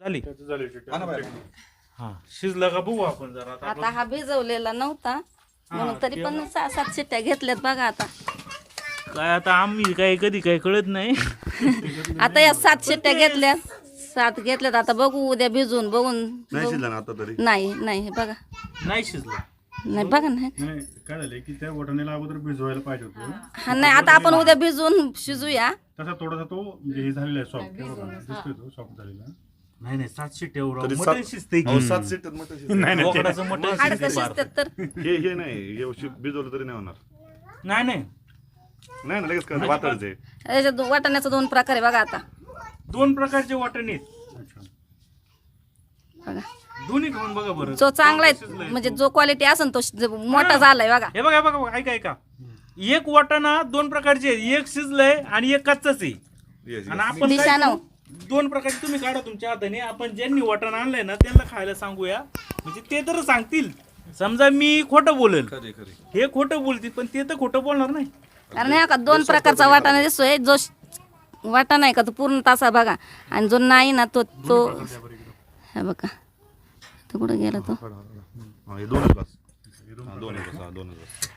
आली हा शिजला का बघू आपण जरा आता हा भिजवलेला नव्हता म्हणून तरी पण 6-7 शिट्ट्या घेतल्यात बघा आता. काय आता आम्ही काय कधी काय कळत नाही. आता या 7 शिट्ट्या घेतल्यात 7 घेतल्यात आता बघू उद्या भिजवून बघून. नाही शिजला ना आता तरी. नाही बघा नाही शिजला नाही बघा नाही काय झालंय की त्या वाटाण्याला अगोदर भिजवायला पाहिजे होतं. हा नाही आता आपण उद्या भिजवून शिजूया. तसा थोडासा तो म्हणजे हे झालेला आहे सॉफ्ट दिसतोय तो सॉफ्ट झालेला. नाही 7 शिट्ट्यावर तरी मटण सात- शिजते अहो, 7 सीटर मटण शिजलं. बोकडाचं मटण हाडकं शिजते शिजतात तर हे नाही हे भिजवलं तरी नाही होणार. नाही नाही ना लगेच काय वाटायचं. याच्यात वाटाण्याचा 2 प्रकार आहे बघा आता. 2 प्रकारचे वाटण आहेत बघा दोन्ही खाऊन बघा बरं. जो चांगला आहे म्हणजे जो क्वालिटी असेल तो मोठा झालाय बघा. हे बघा ऐका एक वाटाणा 2 प्रकारचे आहेत. एक शिजलंय आणि एक कच्चाच आहे. आणि आपण काय दिशानं. करू? 2 प्रकारचे तुम्ही काढा तुमच्या हाताने. आपण ज्यांनी वाटाणा आणलंय ना त्यांना खायला सांगूया म्हणजे ते तर सांगतील. समजा मी खोटं बोलेल हे खोटं बोलतील पण ते तर खोटं बोलणार नाही. कारण हे का 2 प्रकारचा वाटाणा दिसतोय. जो वाटाणा आहे का तो पूर्ण तासा बघा आणि जो नाही ना तो हे बघा तो कुठं गेला तो. हे दोनच बस. दोनच बस.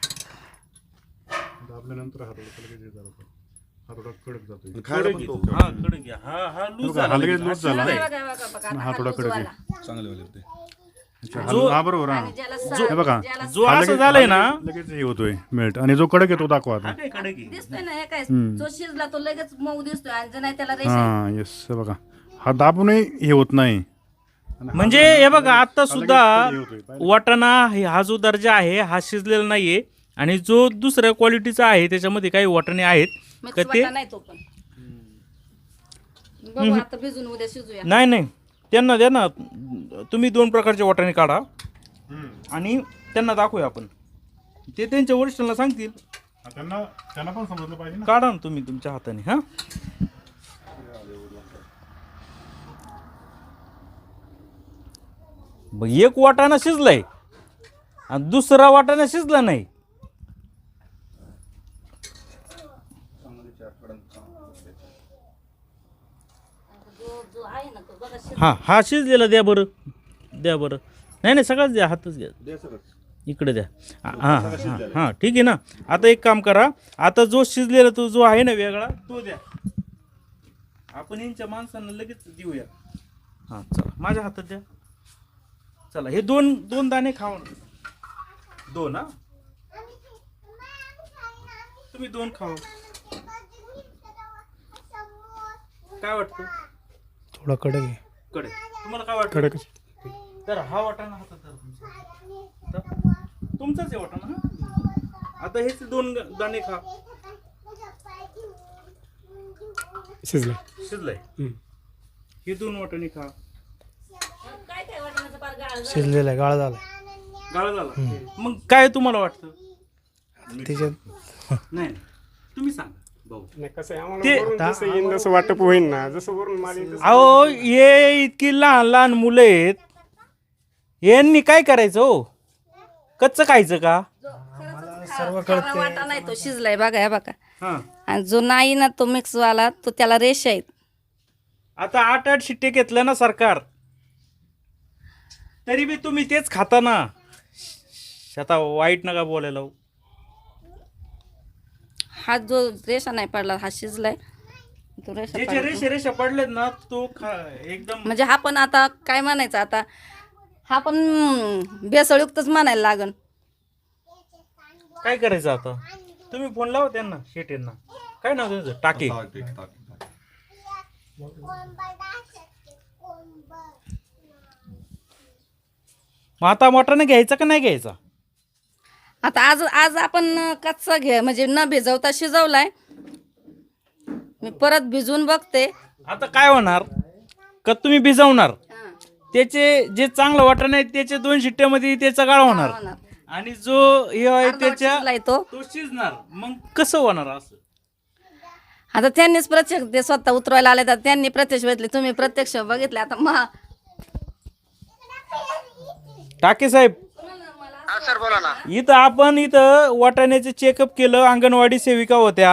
आपल्यानंतर हातोडा कडक जातो. खायला पण तो हा कडक घ्या. हा लूज झाला लगेच लूज झाला. बघा, बघा, बघा, हा थोडा कडक आहे. चांगले वाले होते. हा बरोबर हा. ज्याला हे बघा जो असं झालंय ना लगेच हे होतोय मेल्ट आणि जो कडक आहे तो दाखवा आता. काय कडक आहे. दिसतोय ना हे काय जो शिजला तो लगेच मऊ दिसतोय आणि जो नाही त्याला रेषा हा येस बघा हा दाबूनही हे होत नाही. म्हणजे हे बघा आता सुद्धा वाटाणा हा जो दर्जा आहे हा शिजलेला नाहीये आणि जो दुसऱ्या क्वालिटीचा आहे त्याच्यामध्ये काही वाटाणे आहेत मिक्स का ते वाटा नाही तो पण. बघू आता भिजून उद्या शिजूया. नाही त्यांना द्या ना तुम्ही 2 प्रकारचे वाटाणे काढा आणि त्यांना दाखवूया आपण. ते त्यांच्या वरिष्ठांना सांगतील. त्यांना पण समजलं पाहिजे ना. काढा ना तुम्ही तुमच्या हाताने. हा एक वाटाणा शिजलाय आणि दुसरा वाटाणा शिजला नाही. जो आहे ना तो बघा हा शिजलेला द्या बरं नाही सगळंच द्या हातच घ्या इकडे द्या. हा ठीक आहे ना. आता एक काम करा आता जो शिजलेला तो जो आहे ना वेगळा तो द्या. आपण यांच्या माणसांना लगेच देऊया. हा चला माझ्या हातात द्या. चला हे दोन दाणे खाऊन 2 हा तुम्ही 2 खावा. काय वाटतं थोडा कडक आहे. तुम्हाला काय वाटतं. कडक तर हा वाटाणा हातात धरा तुमचाच आहे वाटाणा. हा आता हेच 2 दाणे खा. शिजलाय हे 2 वाटाणे खा. काय काय वाटाण्याचं पार गाळ शिजलेला गाळा झाला. गाळा झाला. मग काय तुम्हाला वाटतं. त्याच्यात नाही तुम्ही सांगा भाऊ. जसं वाटप होईल ना जसं वरून अहो हे इतकी लहान मुलं आहेत यांनी काय करायचं हो कच्चं खायचं का. खरा वाटा नाही तो शिजलाय बघा हे बघा. हा आणि जो नाही ना तो मिक्स वाला तो त्याला रेषा आहेत. आता 8 शिट्टे घेतलं ना सरकार तरी बी तुम्ही तेच खाता ना. आता वाईट नका बोलायला. हा जो रेषा नाही पडला हा शिजलाय तो रेषा ज्याचे पडला. रेषा पडलेत ना तो एकदम म्हणजे हा पण आता काय म्हणायचं आता हा पण बेसळयुक्तच म्हणायला लागन. काय करायचं आता तुम्ही फोन लावा त्यांना शेटेंना. काय नाव त्यांचं टाके. मग आता वाटाणा घ्यायचा का नाही घ्यायचा. आता आज आपण कच्चा घे म्हणजे न भिजवता शिजवलाय. मी परत भिजवून बघते. आता काय होणार का तुम्ही भिजवणार त्याचे जे चांगलं वाटाणा आहे त्याचे 2 शिट्ट्यामध्ये त्याचा गाळा होणार आणि जो हे आहे त्याच्या शिजलाय तो. तो शिजणार. मग कसं होणार असं. आता त्यांनीच प्रत्यक्ष ते स्वतः उतरवायला आले तर त्यांनी प्रत्यक्ष बघितले तुम्ही प्रत्यक्ष बघितले. आता टाके साहेब सर बोला ना. इथं आपण वाटाण्याचे चेकअप केलं. अंगणवाडी सेविका होत्या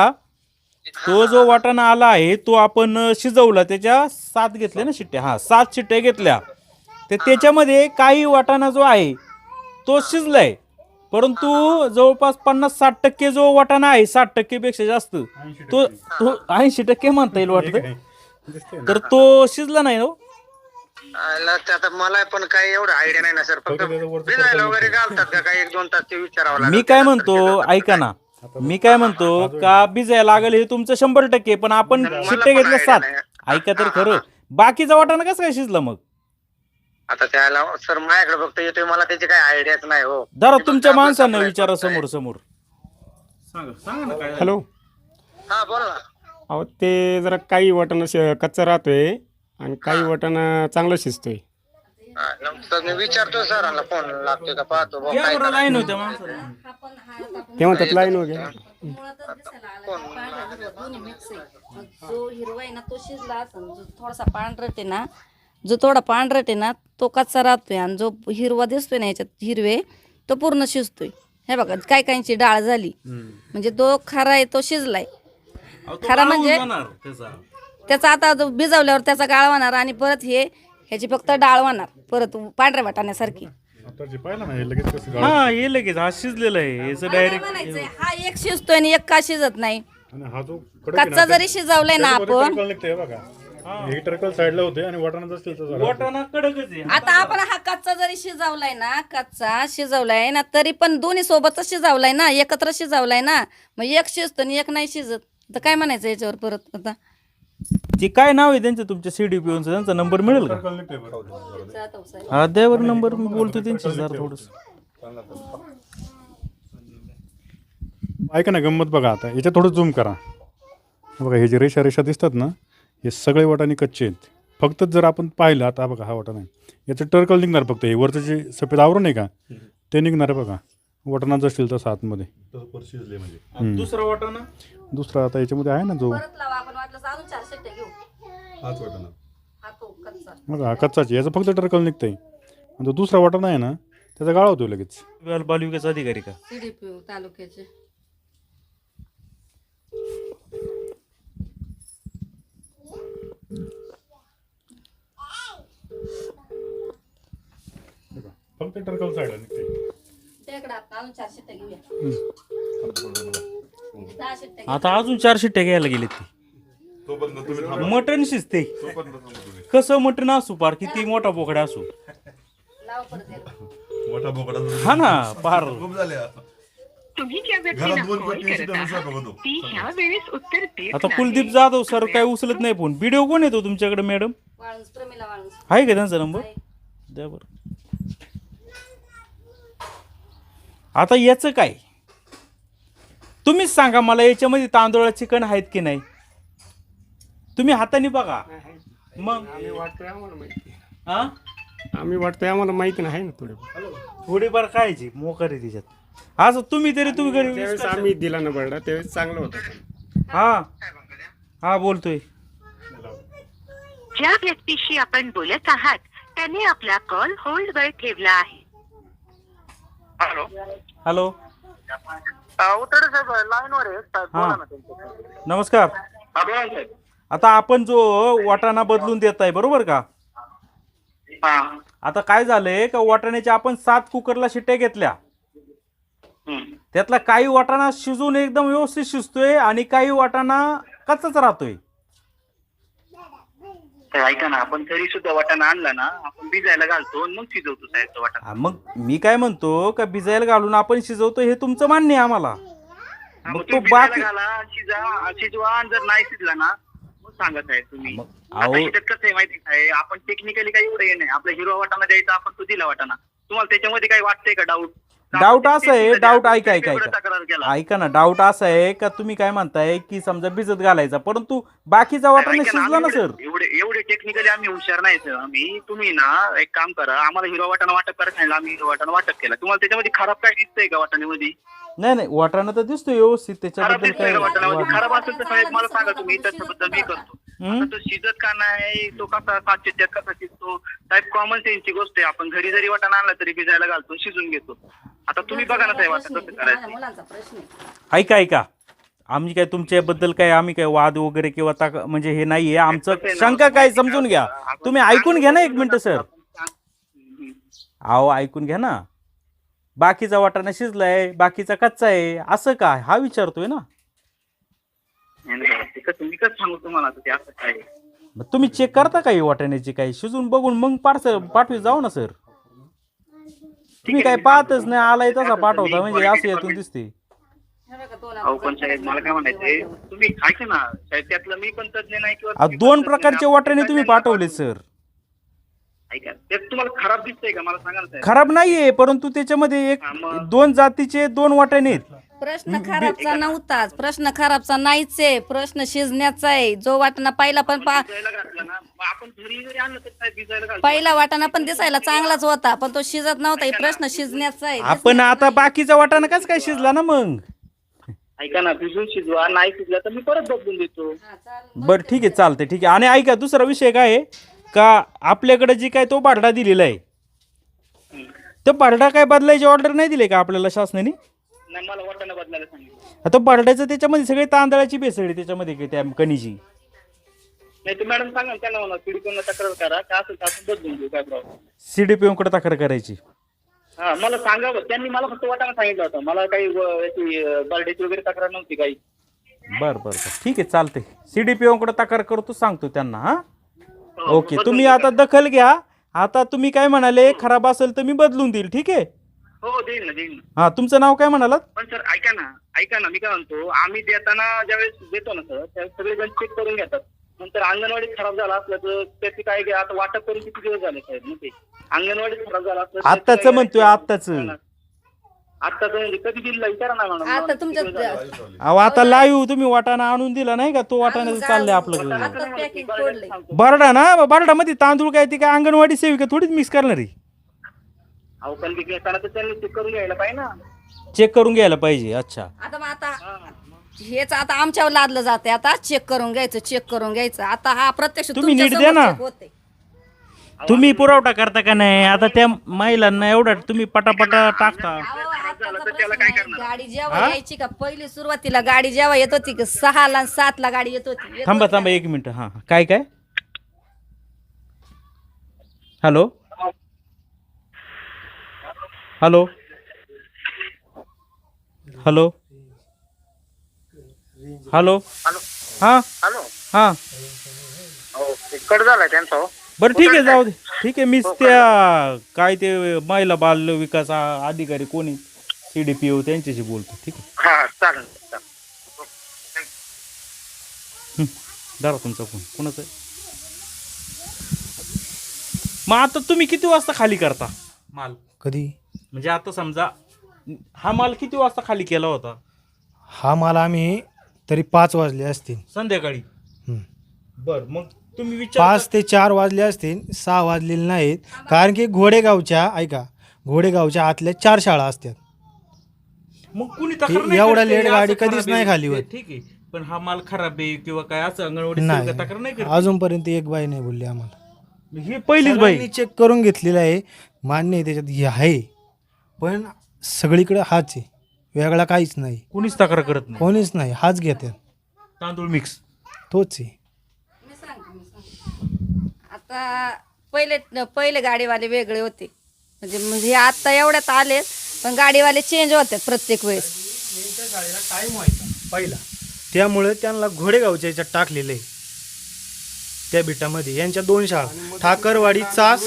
तो जो वाटाणा आला आहे तो आपण शिजवला, त्याच्या 7 घेतल्या ना शिट्ट्या, हा 7 शिट्ट्या घेतल्या. तर त्याच्यामध्ये काही वाटाणा जो आहे तो शिजलाय, परंतु जवळपास 50-60% जो वाटाणा आहे, 60% पेक्षा जास्त, तो तो 80% म्हणता येईल वाटतं, तर तो शिजला नाही हो. आता मला पण काही एवढं आयडिया नाही ना सर. फक्त भिजायला वगैरे घालतात का काही 1-2 तास ते विचारावं लागेल. मी काय म्हणतो ऐका ना, मी काय म्हणतो का भिजायला लागेल हे तुमचं 100%, पण आपण शिट्ट्या घेतल्या 7. ऐका तर खरं, बाकीचा वाटाणा कसं काय शिजला मग? आता त्याला सर माझ्याकडे फक्त येतोय, मला त्याची काही आयडियाच नाही हो. जरा तुमच्या माणसांना विचारा समोर समोर. सांगा ना काय. हॅलो. हा बोल ना. अहो ते जरा काही वाटाणा कच्चा राहतोय आणि काही वाटाणा चांगलं शिजतोय. तर मी विचारतो सरांना, फोन लागतोय का पाहतो बुवा, या काय बरं लाईन होत्या माणसाला. ते म्हणतात लाईन वगैरे. जो हिरवा आहे ना तो शिजला असेल, जो थोडासा पांढरट आहे ना, जो थोडा पांढरट आहे ना तो कच्चा राहतोय, आणि जो हिरवा दिसतोय ना याच्यात हिरवे तो पूर्ण शिजतोय. हे बघा काही काहींची डाळ झाली, म्हणजे तो खरा आहे तो शिजलाय. खरा म्हणजे त्याचा आता जो भिजवल्यावर त्याचा गाळ होणार, आणि परत ह्याची फक्त डाळ होणार परत पांढऱ्या वाटाण्यासारखी. आता जे पाहिलं ना हे लगेच कसं गाळ हा हे लगेच हा शिजलेला आहे, याचं डायरेक्ट म्हणायचंय हा एक शिजतोय आणि एक का शिजत नाही. आणि हा जो कडक आहे ना, कच्चा जरी शिजवलाय ना त्याच्यामध्ये आपण, टरकल निघतंय बघा. हे टरकल साईडला होते आणि वाटाणा जसं तसं झालं. वाटाणा कडकच आहे. आता आपण हा कच्चा जरी शिजवलाय ना, कच्चा शिजवलाय ना, तरी पण दोन्ही सोबतच शिजवलाय ना, एकत्र शिजवलाय ना, मग एक शिजतो आणि एक नाही शिजत. तर काय म्हणायचं याच्यावर परत आता? ते काय नाव आहे त्यांचं तुमच्या CDPOचं, त्यांचा नंबर मिळेल का? टरकल निघतंय बरं. हा द्यावर नंबर, मी बोलतो त्यांची जरा थोडस. ऐका ना, गंमत बघा. आता याच्यात थोडं झूम करा. हे बघा, हे जे रेषा रेषा दिसतात ना, हे सगळे वाटाणे कच्चे आहेत. फक्त जर आपण पाहिलं, आता बघा हा वाटाणा आहे, याचं टरकल निघणार, फक्त हे वरचं जे सफेद आवरण आहे का ते निघणार आहे बघा. वाटाणा जर शिजलं तर आतमध्ये शिजले म्हणजे दुसरा वाटाणा, दुसरा आता याच्यामध्ये आहे ना जो परत लावा, आपण वाटलं तर अजून 4 शिट्ट्या घेऊ. हाच वाटाणा. हा तो कच्चा. बघा, हा कच्चाची, याचं फक्त टरकल निघतंय. आणि तो दुसरा वाटाणा आहे ना त्याचा गाळा होतो लगेच. बालविकास अधिकारी का? CDPO तालुक्याचे. फक्त टरकल साईडला निघते. त्याकडे आपण अजून 4 शिट्ट्या घेऊया. 10 शिट्ट्या घे. आता अजून 4 शिट्ट्या घ्यायला गेले ती. तोपर्यंत तुम्ही थांबा. मटण शिजते, तोपर्यंत थांबा तुम्ही. कसं मटण असू, पार किती मोठा बोकडा असू, लावा परत याला. मोठा बोकडा हा ना पार. खूप झाल्या. तुम्ही ज्या घरात व्यक्तीला दोन कॉल पट्टी करत शिट्ट्या आहात बसवा होतो. ती ह्या वेळेस उत्तर देत आता नाही. कुलदीप जाधव सर काय उचलत नाही फोन. व्हिडिओ कोण येतो तुमच्याकडे मॅडम? वाळूंज, प्रमिला वाळूंज. आहे का त्यांचा नंबर? द्या बरं. आता याचं काय तुम्हीच सांगा मला, याच्यामध्ये तांदूळाचे कण आहेत की नाही? तुम्ही हाताने बघा मग. आम्ही वाटतंय आम्हाला माहिती नाही ना थोडे. थोडीफार खायची मोकार आहे त्याच्यात. असं तुम्ही तरी तुम्ही घरी त्यावेळेस आम्ही दिला ना बरडा, त्यावेळेस चांगलं होतं. हा हा बोलतोय. ज्या व्यक्तीशी आपण बोलत आहात त्याने आपला कॉल होल्डवर ठेवला आहे. हॅलो. हॅलो उतरे साहेब लाईनवर आहे साहेब, बोला ना त्यांच्याशी. नमस्कार. हा, बोला ना साहेब. आता आपण जो वाटाणा बदलून देत आहे बरोबर का? हा. आता काय झालंय का, वाटाण्याच्या आपण 7 कुकरला शिट्ट्या घेतल्या, त्यातला काही वाटाणा शिजून एकदम व्यवस्थित शिजतोय आणि काही वाटाणा कच्चाच राहतोय. तर ऐका ना, आपण तरी सुद्धा वाटाणा आणला ना, आपण भिजायला घालतो आणि मग शिजवतो साहेब तो वाटाणा. मग मी काय म्हणतो का भिजायला घालून आपण शिजवतो हे तुमचं मान्य आहे आम्हाला. मग मग तो तुम्ही भिजायला बाकी घाला, शिजवा, आणि जर नाही शिजला ना मग सांगत आहे तुम्ही. मग आता अहो ह्याच्यात कसं आहे माहिती आहे, आपण टेक्निकली काही एवढं हे नाही. आपला हिरवा वाटाणा द्यायचा, आपण तो दिला वाटाणा. तुम्हाला त्याच्यामध्ये काही वाटतंय का डाऊट? डाऊट असं आहे, डाऊट ऐका ऐका तक्रार केला. ऐका ऐका ना, डाऊट असा आहे का तुम्ही काय म्हणताय की समजा भिजत घालायचा, परंतु बाकीचा वाटाणा ऐका ना, शिजला ना आम्ही सर. एवढे टेक्निकली आम्ही हुशार नाही सर. आम्ही, तुम्ही ना एक काम करा, आम्हाला हिरवा वाटाणा वाटप करायला सांगितलं, आम्ही हिरवा वाटाणा वाटप केला. तुम्हाला त्याच्यामध्ये खराब काय दिसतंय का वाटाण्यामध्ये? नाही नाही, वाटाणा तर दिसतोय व्यवस्थित, खराब त्याच्याबद्दल दिसतोय काय का वाटाण्यामध्ये? वाद खराब असेल तर साहेब मला सांगा, तुम्ही त्याच्याबद्दल मी करतो. आता तो शिजत का नाही, तो कसा 7 शिट्ट्यात कसा शिजतो साहेब, कॉमन सेन्सची गोष्ट आहे. आपण घरी जरी वाटाणा आणला तरी भिजायला घालतो, शिजून घेतो. आता तुम्ही बघा ना साहेब, आता कसं करायचं. मुलांचा प्रश्न आहे. ऐका ऐका आम्ही काय तुमच्याबद्दल काय आम्ही काय वाद वगैरे किंवा म्हणजे हे नाही आहे आमचं कसं आहे ना, शंका काय समजून घ्या आपण तुम्ही ऐकून घ्या ना एक मिनटं सर हम्म. अहो ऐकून घ्या ना बाकीचा वाटाणा शिजलाय बाकीचा कच्चा आहे असं काय हा विचारतोय ना नाही, नाही, ते कसं मी कसं सांगू तुम्हाला आता ते असं काय आहे. मग तुम्ही चेक करता का ही वाटाण्याची काही शिजून बघून मग पार्सल पाठवी जाऊ ना सर तुम्ही काय पाहतच नाही आलाय तसा पाठवता म्हणजे असं यातून दिसते अहो पण साहेब मला काय म्हणायचंय तुम्ही ऐका ना साहेब त्यातलं मी पण तज्ञ नाही किंवा अहो, तुम्ही दोन पण तज्ञ प्रकारचे नाही. वाटाणे आपण तुम्ही तज्ञांना पाठवले पाठवू. सर ऐका ते तुम्हाला खराब दिसतंय का मला सांगा ना साहेब. खराब नाहीये परंतु त्याच्यामध्ये एक हा, मग? दोन जातीचे दोन वाटाणे आहेत प्रश्न खराबचा नव्हताच प्रश्न खराबचा नाहीच आहे प्रश्न शिजण्याचा आहे जो वाटाणा पहिला पण भिजायला घातलं ना मग आपण घरी जरी आणलं तर साहेब भिजायला घालतो. पहिला वाटाणा पण दिसायला चांगलाच होता पण तो शिजत नव्हता हे प्रश्न शिजण्याचा आहे आपण आता बाकीचा वाटाणा कस काय शिजला ना मग ऐका ना भिजून शिजवा नाही शिजला तर मी परत बदलून देतो. बरं ठीक आहे चालते ठीक आहे आणि ऐका दुसरा विषय काय आहे का आपल्याकडे जी काय तो बारडा दिलेला आहे तो बारडा काय बदलायची ऑर्डर नाही दिली का आपल्याला शासनाने नाही मला वाटाणा बदलायला सांगितलं. आता बारड्याचं त्याच्यामध्ये सगळे तांदळाची भेसळ आहे त्याच्यामध्ये काय त्या कणीची नाही तर मॅडम सांगा ना त्यांना म्हणा पिढीकडून तक्रार करा काय असेल तर आपण बदलून देऊ काय प्रॉब्लेम. CDPO कडे तक्रार करायची हा मला सांगावं त्यांनी मला फक्त वाटाणा सांगितलं होतं मला काही याची बर्डेची वगैरे तक्रार नव्हती काही. बरं बरं बरं ठीक आहे चालते CDPO कडे तक्रार करतो सांगतो त्यांना हा हो, ओके बदलून तुम्ही देऊ. आता दखल घ्या आता तुम्ही काय म्हणाले खराब असेल तर मी बदलून देईल ठीक आहे हो देईन ना. हा तुमचं नाव काय म्हणालात पण सर ऐका ना मी काय म्हणतो आम्ही देताना ज्यावेळेस देतो ना सर त्यावेळेस सगळेजण चेक करून घेतात नंतर अंगणवाडी खराब झाला असलं तर त्याची काय आता वाटप करून किती दिवस झाले साहेब मग ते अंगणवाडी खराब झाला असलं तर आत्ताचं त्याची काय- म्हणतोय आत्ताचं आत्ताचं म्हणजे कधी दिलं विचारा ना मॅडम. आता तुमच्या अहो आता लाईव्ह तुम्ही वाटाणा आणून दिला नाही का तो वाटाणा चाललाय आपलं आता पॅकिंग पडलंय बरडा ना बरडामध्ये तांदूळ काय ती काय अंगणवाडी सेविका थोडीच मिक्स करणार आहे अहो पण ते घेताना तर त्यांनी चेक करून घ्यायला पाहिजे ना. चेक करून घ्यायला पाहिजे अच्छा आता हेच आता आमच्यावर लादलं जाते आता चेक करून घ्यायचं आता हा प्रत्यक्ष तुम्ही नीट तुमच्या द्या ना. समोर check होतंय. तुम्ही पुरवठा करता का नाही आता त्या महिलांना एवढं तुम्ही पटापटा टाकता अहो, आताचा तर प्रश्न त्याला काय नाही. करणार? गाडी जेव्हा यायची का पहिली सुरुवातीला गाडी जेव्हा येत होती का 6 ला 7 ला गाडी येत होती थांबा एक मिनिट हा काय hello hello hello hello hello हां हॅलो हां हो कट झालाय त्यांचा हो. बरं ठीक आहे जाऊ दे ठीक आहे मीच त्या काय ते महिला बाल विकास अधिकारी कोणी CDPO त्यांच्याशी बोलतो ठीक आहे हा चालेल. धरा तुमचा फोन कोणाचा आहे मग आता तुम्ही किती वाजता खाली करता माल कधी म्हणजे आता समजा हा माल किती वाजता खाली केला होता हा माल आम्ही तरी 5 वाजले असतील. संध्याकाळी हं. बर मग तुम्ही विचार 5 ते 4 वाजले असतील 6 वाजलेले नाहीत कारण की घोडेगावच्या आतल्या 4 शाळा असतात. मग कुणी तक्रार नाही एवढा करत लेट हे गाडी असं कधीच खराब नाही आहे. खाली ते होत. ठीक आहे पण हा माल खराब आहे किंवा काय असं अंगणवाडी नाही सेविका तक्रार नाही करत अजूनपर्यंत एक बाई नाही बोलली आम्हाला. ही पहिलीच बाई सगळ्यांनी चेक करून घेतलेलं आहे मान्य आहे त्याच्यात हे आहे पण सगळीकडे हाच आहे वेगळा काहीच नाही कुणीच तक्रार करत नाही कोणीच नाही हाच घेतात तांदूळ मिक्स तोच आहे. मी सांगते. आता पहिले गाडीवाले वेगळे होते म्हणजे आता एवढ्यात आले पण गाडीवाले चेंज होतात प्रत्येक वेळेस टाईम व्हायचा पहिला त्यामुळे त्यांना घोडेगावच्या याच्यात टाकलेलं आहे त्या बिटामध्ये यांच्या 2 शाळा ठाकरवाडी चास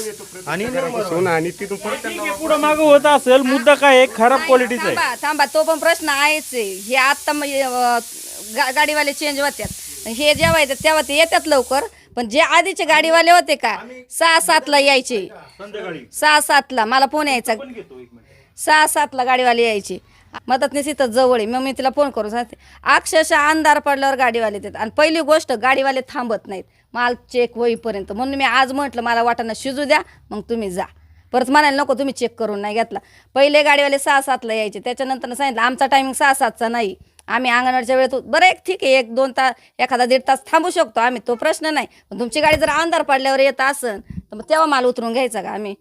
आणि सोना आणि तिथून परत पुढे मागं होत असेल मुद्दा काय आहे खराब क्वालिटीचा आहे थांबा तो पण प्रश्न आहेच आहे हे आता गाडीवाले चेंज होत्यात हे जेव्हा येतात तेव्हा ते येतात लवकर पण जे आधीचे गाडीवाले होते का 6-7 ला यायचे 6-7 ला मला फोन यायचा 6-7 ला गाडीवाले यायचे मदतनीस इथं जवळ आहे मग मी तिला फोन करून सांगते अक्षरशः अंधार पडल्यावर गाडीवाले येतात आणि पहिली गोष्ट गाडीवाले थांबत नाहीत माल चेक होईपर्यंत म्हणून मी आज म्हटलं मला वाटाणा शिजू द्या मग तुम्ही जा परत म्हणायला नको तुम्ही चेक करून नाही घेतला पहिले गाडीवाले 6-7 ला यायचे त्याच्यानंतर सांगितलं आमचा टायमिंग 6-7चा नाही आम्ही अंगणवाडीच्या वेळेत बरं एक ठीक आहे 1-2 तास एखादा 1.5 तास थांबू शकतो आम्ही तो प्रश्न नाही पण तुमची गाडी जर अंधार पडल्यावर येत असेल तर मग तेव्हा माल उतरून घ्यायचा का आम्ही